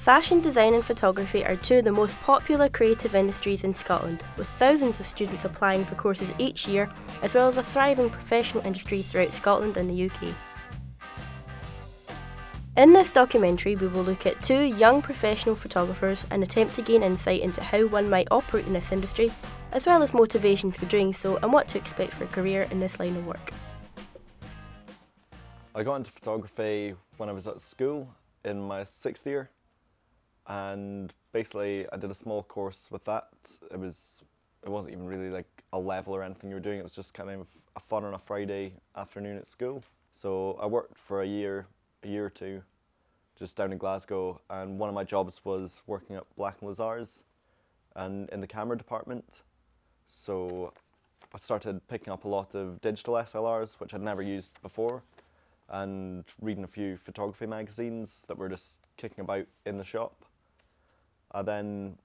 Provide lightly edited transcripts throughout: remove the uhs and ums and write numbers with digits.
Fashion design and photography are two of the most popular creative industries in Scotland, with thousands of students applying for courses each year, as well as a thriving professional industry throughout Scotland and the UK. In this documentary, we will look at two young professional photographers and attempt to gain insight into how one might operate in this industry, as well as motivations for doing so and what to expect for a career in this line of work. I got into photography when I was at school in my 6th year, and basically I did a small course with that. It wasn't even really like a level or anything you were doing, it was just kind of a fun on a Friday afternoon at school. So I worked for a year or two, just down in Glasgow, and one of my jobs was working at Black & Lazars and in the camera department. So I started picking up a lot of digital SLRs, which I'd never used before, and reading a few photography magazines that were just kicking about in the shop. I then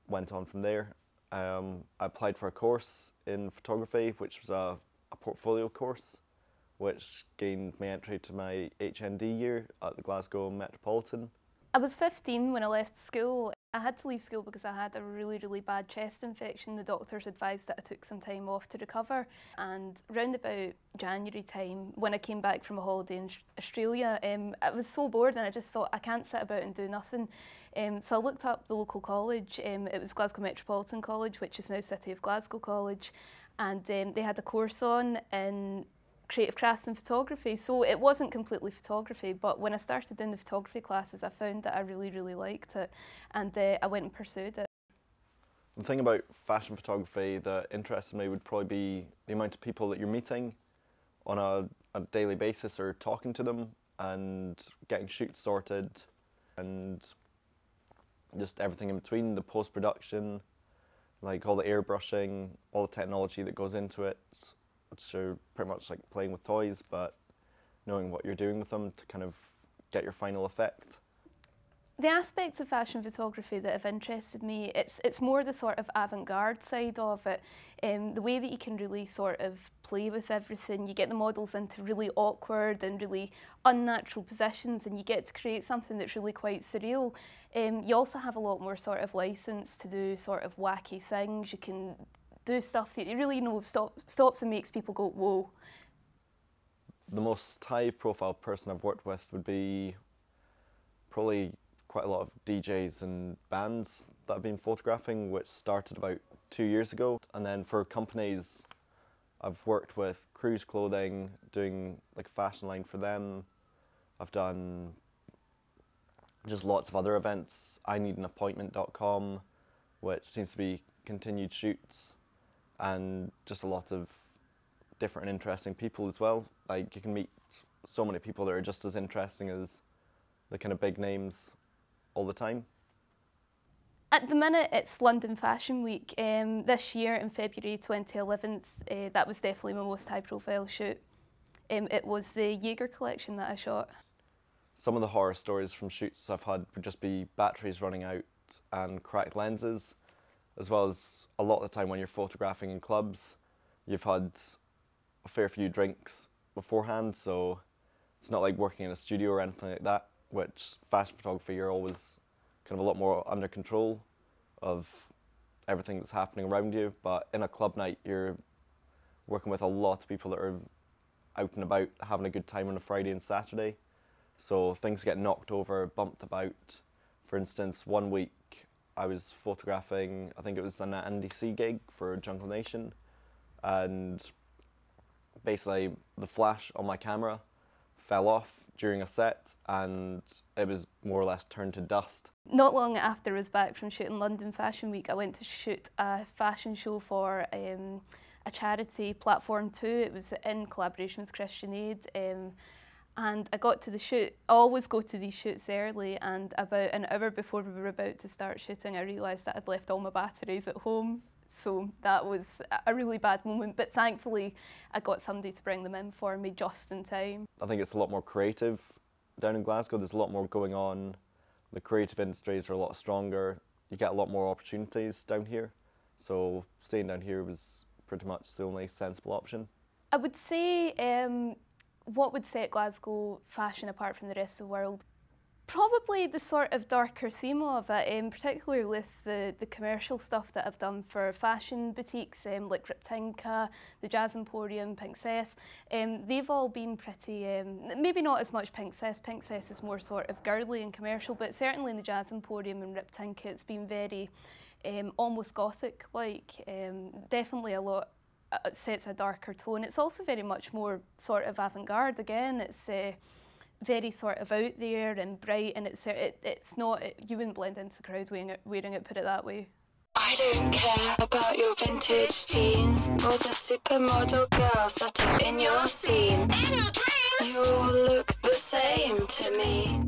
went on from there. I applied for a course in photography, which was a portfolio course, which gained me entry to my HND year at the Glasgow Metropolitan. I was 15 when I left school. I had to leave school because I had a really bad chest infection. The doctors advised that I took some time off to recover, and round about January time, when I came back from a holiday in Australia, I was so bored and I just thought I can't sit about and do nothing. So I looked up the local college. It was Glasgow Metropolitan College, which is now City of Glasgow College, and they had a course on in creative crafts and photography. So it wasn't completely photography, but when I started doing the photography classes, I found that I really liked it, and I went and pursued it. The thing about fashion photography that interested me would probably be the amount of people that you're meeting on a daily basis, or talking to them and getting shoots sorted, and just everything in between, the post-production, like all the airbrushing, all the technology that goes into it, which are pretty much like playing with toys, but knowing what you're doing with them to kind of get your final effect. The aspects of fashion photography that have interested me, it's more the sort of avant-garde side of it. The way that you can really sort of play with everything. You get the models into really awkward and really unnatural positions, and you get to create something that's really quite surreal. You also have a lot more sort of license to do sort of wacky things. You can do stuff that you really stops and makes people go, whoa. The most high-profile person I've worked with would be probably quite a lot of DJs and bands that I've been photographing, which started about 2 years ago. And then for companies, I've worked with Cruise Clothing, doing like a fashion line for them. I've done just lots of other events. ineedanappointment.com, which seems to be continued shoots, and just a lot of different and interesting people as well. Like, you can meet so many people that are just as interesting as the kind of big names all the time. At the minute, it's London Fashion Week. This year, in February 2011, that was definitely my most high-profile shoot. It was the Jaeger collection that I shot. Some of the horror stories from shoots I've had would just be batteries running out and cracked lenses, as well as a lot of the time when you're photographing in clubs, you've had a fair few drinks beforehand, so it's not like working in a studio or anything like that, which fashion photography, you're always kind of a lot more under control of everything that's happening around you. But in a club night, you're working with a lot of people that are out and about, having a good time on a Friday and Saturday. So things get knocked over, bumped about. For instance, one week I was photographing, I think it was an Andy C gig for Jungle Nation, and basically the flash on my camera fell off during a set, and it was more or less turned to dust. Not long after I was back from shooting London Fashion Week, I went to shoot a fashion show for a charity, Platform 2. It was in collaboration with Christian Aid. And I got to the shoot. I always go to these shoots early, and about an hour before we were about to start shooting, I realised that I'd left all my batteries at home. So that was a really bad moment, but thankfully I got somebody to bring them in for me just in time. I think it's a lot more creative down in Glasgow. There's a lot more going on. The creative industries are a lot stronger. You get a lot more opportunities down here. So staying down here was pretty much the only sensible option. I would say what would set Glasgow fashion apart from the rest of the world Probably the sort of darker theme of it, particularly with the commercial stuff that I've done for fashion boutiques like Riptinka, the Jazz Emporium, Pinksess. They've all been pretty, maybe not as much Pinksess. Pinksess is more sort of girly and commercial, but certainly in the Jazz Emporium and Riptinka it's been very almost gothic-like. Definitely a lot sets a darker tone. It's also very much more sort of avant-garde again. It's very sort of out there and bright, and it's not, you wouldn't blend into the crowd wearing it, put it that way. I don't care about your vintage jeans or the supermodel girls that are in your scene. You all look the same to me.